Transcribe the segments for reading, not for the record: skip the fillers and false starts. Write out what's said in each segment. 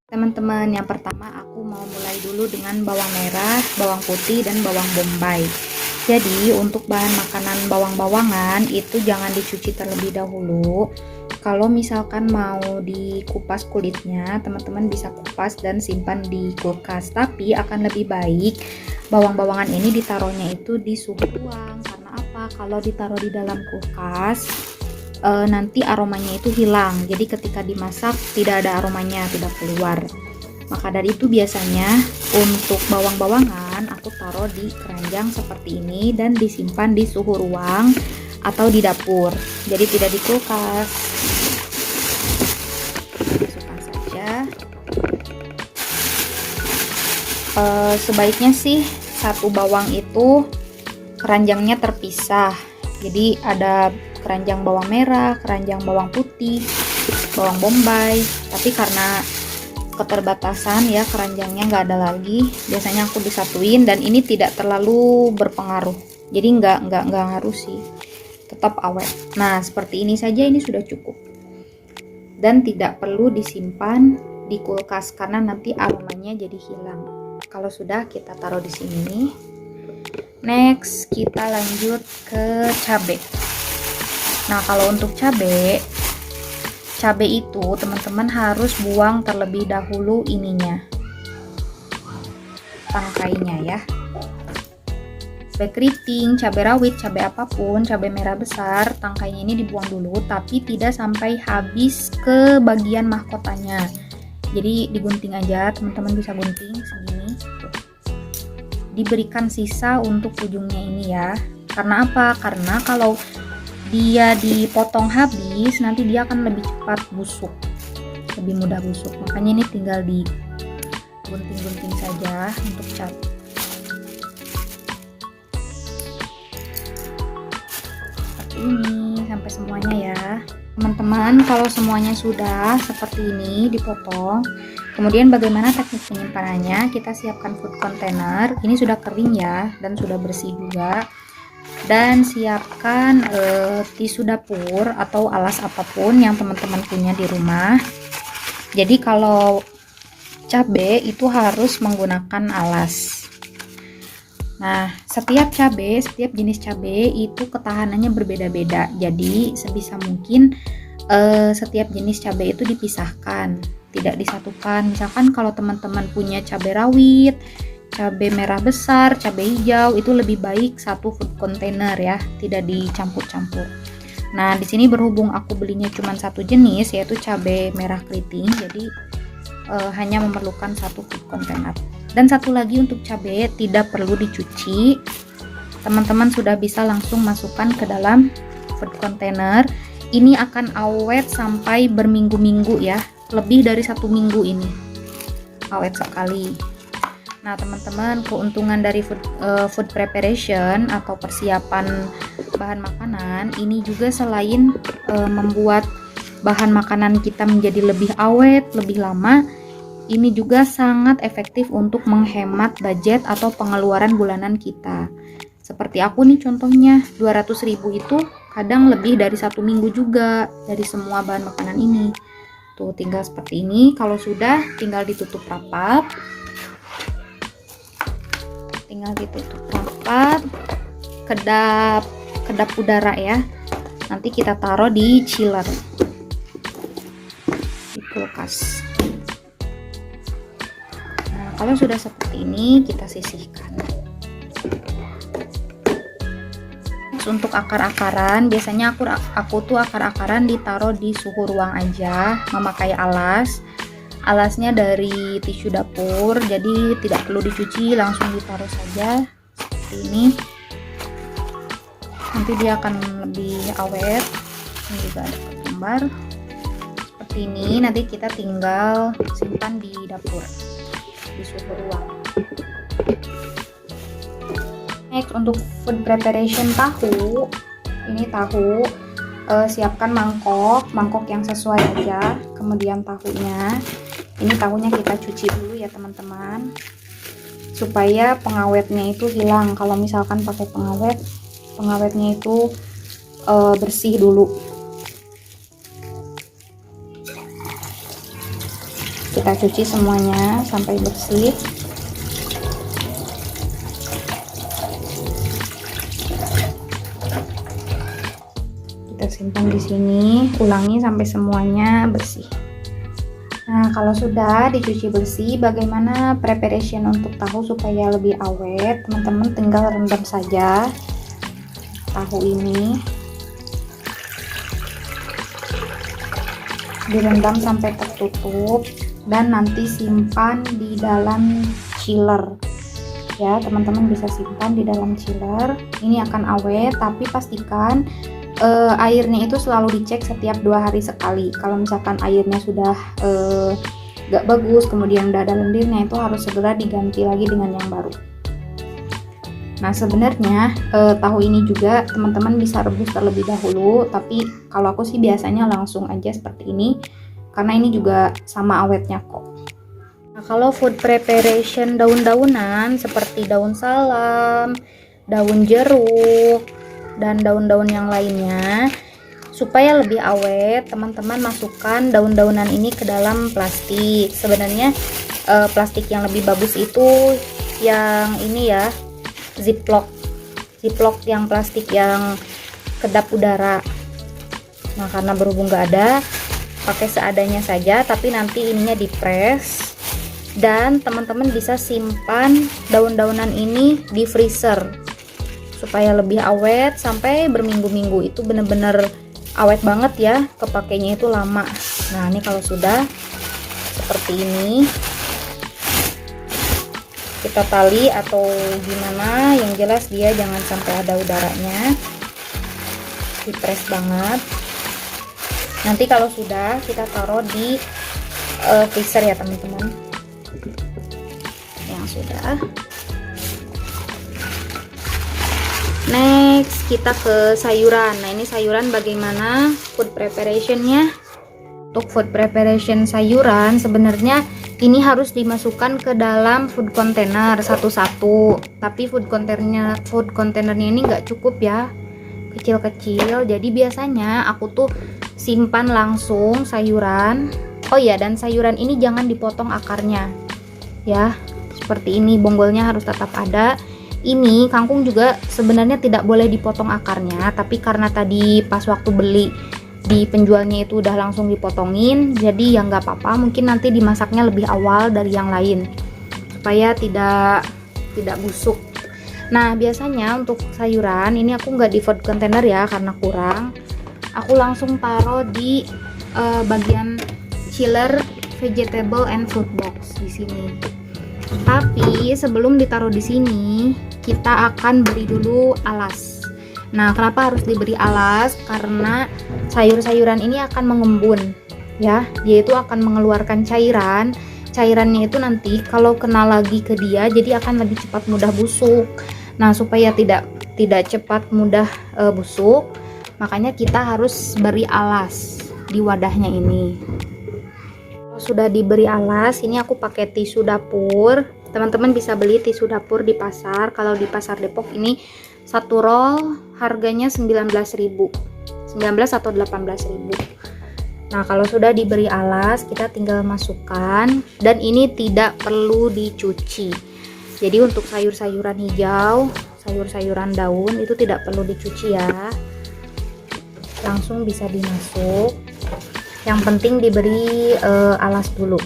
Teman-teman, yang pertama aku mau mulai dulu dengan bawang merah, bawang putih, dan bawang bombay. Jadi untuk bahan makanan bawang-bawangan itu jangan dicuci terlebih dahulu. Kalau misalkan mau dikupas kulitnya, teman-teman bisa kupas dan simpan di kulkas. Tapi akan lebih baik bawang-bawangan ini ditaruhnya itu di suhu ruang. Karena apa? Kalau ditaruh di dalam kulkas, nanti aromanya itu hilang. Jadi ketika dimasak tidak ada aromanya, tidak keluar. Maka dari itu biasanya untuk bawang-bawangan aku taruh di keranjang seperti ini dan disimpan di suhu ruang atau di dapur. Jadi tidak di kulkas. Masukkan saja. Sebaiknya sih satu bawang itu keranjangnya terpisah. Jadi ada keranjang bawang merah, keranjang bawang putih, bawang bombay. Tapi karena keterbatasan ya, keranjangnya nggak ada lagi, biasanya aku disatuin, dan ini tidak terlalu berpengaruh, jadi nggak harus sih, tetap awet. Nah seperti ini saja, ini sudah cukup dan tidak perlu disimpan di kulkas karena nanti aromanya jadi hilang. Kalau sudah, kita taruh di sini. Next kita lanjut ke cabai. Nah kalau untuk cabai itu teman-teman harus buang terlebih dahulu ininya, tangkainya ya. Cabai keriting, cabai rawit, cabai apapun, cabai merah besar, tangkainya ini dibuang dulu, tapi tidak sampai habis ke bagian mahkotanya. Jadi digunting aja, teman-teman bisa gunting segini tuh. Diberikan sisa untuk ujungnya ini ya. Karena apa? Karena kalau dia dipotong habis, nanti dia akan lebih cepat busuk, lebih mudah busuk. Makanya ini tinggal digunting-gunting saja untuk cat. Seperti ini sampai semuanya ya teman-teman. Kalau semuanya sudah seperti ini dipotong, kemudian bagaimana teknik penyimpanannya? Kita siapkan food container, ini sudah kering ya dan sudah bersih juga. Dan siapkan tisu dapur atau alas apapun yang teman-teman punya di rumah. Jadi kalau cabai itu harus menggunakan alas. Nah setiap jenis cabai itu ketahanannya berbeda-beda. Jadi sebisa mungkin setiap jenis cabai itu dipisahkan, tidak disatukan. Misalkan kalau teman-teman punya cabai rawit, cabai merah besar, cabai hijau, itu lebih baik satu food container ya, tidak dicampur-campur. Nah di sini berhubung aku belinya cuma satu jenis, yaitu cabai merah keriting, jadi hanya memerlukan satu food container. Dan satu lagi untuk cabai tidak perlu dicuci, teman-teman sudah bisa langsung masukkan ke dalam food container. Ini akan awet sampai berminggu-minggu ya, lebih dari 1 minggu ini awet sekali. Nah teman-teman, keuntungan dari food preparation atau persiapan bahan makanan ini juga selain membuat bahan makanan kita menjadi lebih awet, lebih lama, ini juga sangat efektif untuk menghemat budget atau pengeluaran bulanan kita. Seperti aku nih contohnya, 200.000 itu kadang lebih dari 1 minggu juga dari semua bahan makanan ini. Tuh tinggal seperti ini. Kalau sudah, tinggal ditutup rapat. Kedap udara ya. Nanti kita taruh di chiller di kulkas. Nah kalau sudah seperti ini, kita sisihkan. Untuk akar-akaran, biasanya aku tuh akar-akaran ditaruh di suhu ruang aja, memakai alasnya dari tisu dapur, jadi tidak perlu dicuci, langsung ditaruh saja seperti ini. Nanti dia akan lebih awet. Ini juga ada gambar seperti ini. Nanti kita tinggal simpan di dapur di suhu ruang. Next untuk food preparation tahu, ini tahu, siapkan mangkok yang sesuai aja. Kemudian tahunya, ini tahunya kita cuci dulu ya teman-teman, supaya pengawetnya itu hilang. Kalau misalkan pakai pengawetnya itu bersih dulu. Kita cuci semuanya sampai bersih. Kita simpan di sini, ulangi sampai semuanya bersih. Nah, kalau sudah dicuci bersih, bagaimana preparation untuk tahu supaya lebih awet? Teman-teman tinggal rendam saja tahu ini. Direndam sampai tertutup dan nanti simpan di dalam chiller ya, teman-teman bisa simpan di dalam chiller. Ini akan awet, tapi pastikan airnya itu selalu dicek setiap 2 hari sekali. Kalau misalkan airnya sudah gak bagus, kemudian udah ada lendirnya, itu harus segera diganti lagi dengan yang baru. Nah, sebenarnya tahu ini juga teman-teman bisa rebus terlebih dahulu, tapi kalau aku sih biasanya langsung aja seperti ini karena ini juga sama awetnya kok. Nah, kalau food preparation daun-daunan seperti daun salam, daun jeruk, dan daun-daun yang lainnya, supaya lebih awet, teman-teman masukkan daun-daunan ini ke dalam plastik. Sebenarnya plastik yang lebih bagus itu yang ini ya, ziplock yang plastik yang kedap udara. Nah, karena berhubung gak ada, pakai seadanya saja, tapi nanti ininya dipres. Dan teman-teman bisa simpan daun-daunan ini di freezer supaya lebih awet sampai berminggu-minggu. Itu bener-bener awet banget ya, kepakainya itu lama. Nah, ini kalau sudah seperti ini, kita tali atau gimana, yang jelas dia jangan sampai ada udaranya, dipres banget. Nanti kalau sudah, kita taruh di freezer ya teman-teman. Yang sudah, next kita ke sayuran. Nah, ini sayuran bagaimana food preparationnya. Untuk food preparation sayuran sebenarnya ini harus dimasukkan ke dalam food container satu-satu, tapi food containernya ini nggak cukup ya, kecil-kecil. Jadi biasanya aku tuh simpan langsung sayuran. Oh ya, dan sayuran ini jangan dipotong akarnya ya, seperti ini, bonggolnya harus tetap ada. Ini kangkung juga sebenarnya tidak boleh dipotong akarnya, tapi karena tadi pas waktu beli di penjualnya itu udah langsung dipotongin, jadi ya nggak apa-apa, mungkin nanti dimasaknya lebih awal dari yang lain supaya tidak busuk. Nah, biasanya untuk sayuran ini aku nggak di food container ya karena kurang, aku langsung taruh di bagian chiller vegetable and fruit box di sini. Tapi sebelum ditaruh di sini, kita akan beri dulu alas. Nah, kenapa harus diberi alas? Karena sayur-sayuran ini akan mengembun ya, dia itu akan mengeluarkan cairan. Cairannya itu nanti kalau kena lagi ke dia, jadi akan lebih cepat mudah busuk. Nah, supaya tidak cepat mudah busuk, makanya kita harus beri alas di wadahnya ini. Sudah diberi alas, ini aku pakai tisu dapur. Teman-teman bisa beli tisu dapur di pasar. Kalau di pasar Depok ini satu roll harganya 19.000, 19 atau 18.000. Nah, kalau sudah diberi alas, kita tinggal masukkan, dan ini tidak perlu dicuci. Jadi untuk sayur-sayuran hijau, sayur-sayuran daun itu tidak perlu dicuci ya, langsung bisa dimasuk. Yang penting diberi alas dulu.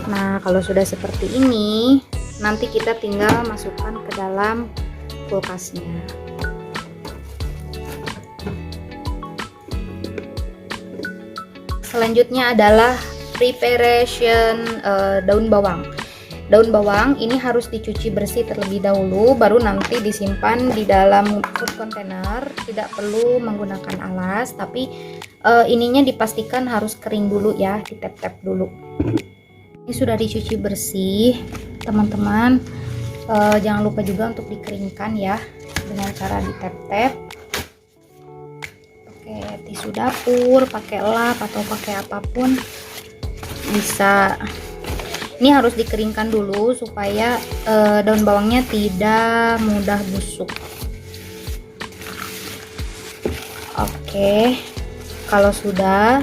Nah, kalau sudah seperti ini, nanti kita tinggal masukkan ke dalam kulkasnya. Selanjutnya adalah preparation daun bawang. Daun bawang ini harus dicuci bersih terlebih dahulu, baru nanti disimpan di dalam food container. Tidak perlu menggunakan alas, tapi ininya dipastikan harus kering dulu ya, ditep-tep dulu. Ini sudah dicuci bersih, teman-teman. Jangan lupa juga untuk dikeringkan ya, dengan cara ditep-tep. Pakai tisu dapur, pakai lap atau pakai apapun bisa. Ini harus dikeringkan dulu supaya daun bawangnya tidak mudah busuk. Oke, kalau sudah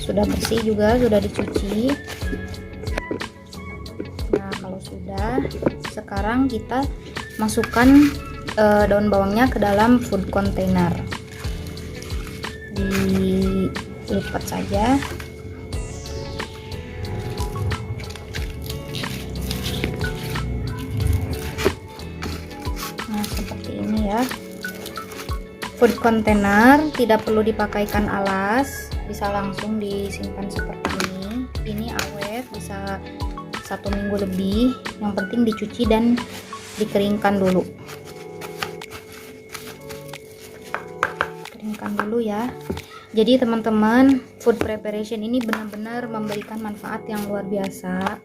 bersih juga, sudah dicuci. Nah, kalau sudah, sekarang kita masukkan daun bawangnya ke dalam food container. Dilipat saja. Nah, seperti ini ya. Food container tidak perlu dipakaikan alas, bisa langsung disimpan seperti ini. Ini awet, bisa 1 minggu lebih. Yang penting dicuci dan dikeringkan dulu. Keringkan dulu ya. Jadi teman-teman, food preparation ini benar-benar memberikan manfaat yang luar biasa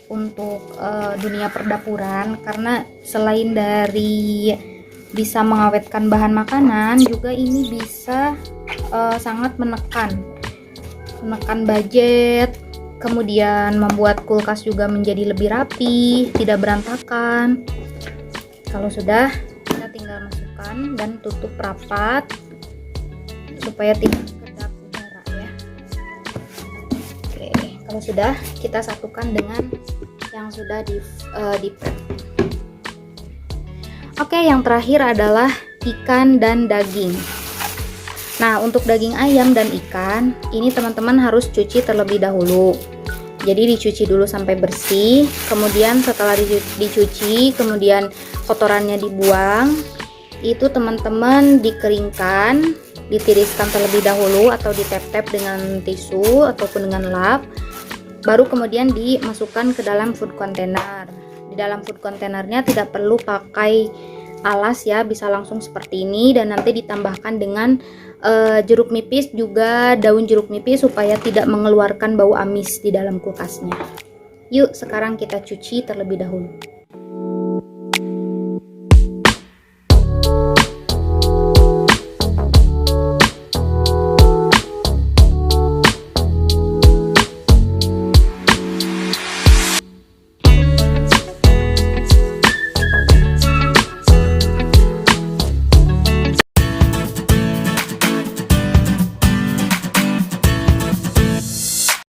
untuk dunia perdapuran, karena selain dari bisa mengawetkan bahan makanan, juga ini bisa sangat menekan budget, kemudian membuat kulkas juga menjadi lebih rapi, tidak berantakan. Kalau sudah, kita tinggal masukkan dan tutup rapat supaya tidak kedap udara ya. Oke, kalau sudah, kita satukan dengan yang sudah di prep. Oke, yang terakhir adalah ikan dan daging. Nah, untuk daging ayam dan ikan, ini teman-teman harus cuci terlebih dahulu. Jadi dicuci dulu sampai bersih, kemudian setelah dicuci, kemudian kotorannya dibuang. Itu teman-teman dikeringkan, ditiriskan terlebih dahulu atau ditep-tep dengan tisu ataupun dengan lap. Baru kemudian dimasukkan ke dalam food container. Di dalam food containernya tidak perlu pakai alas ya, bisa langsung seperti ini, dan nanti ditambahkan dengan jeruk nipis, juga daun jeruk nipis supaya tidak mengeluarkan bau amis di dalam kulkasnya. Yuk sekarang kita cuci terlebih dahulu.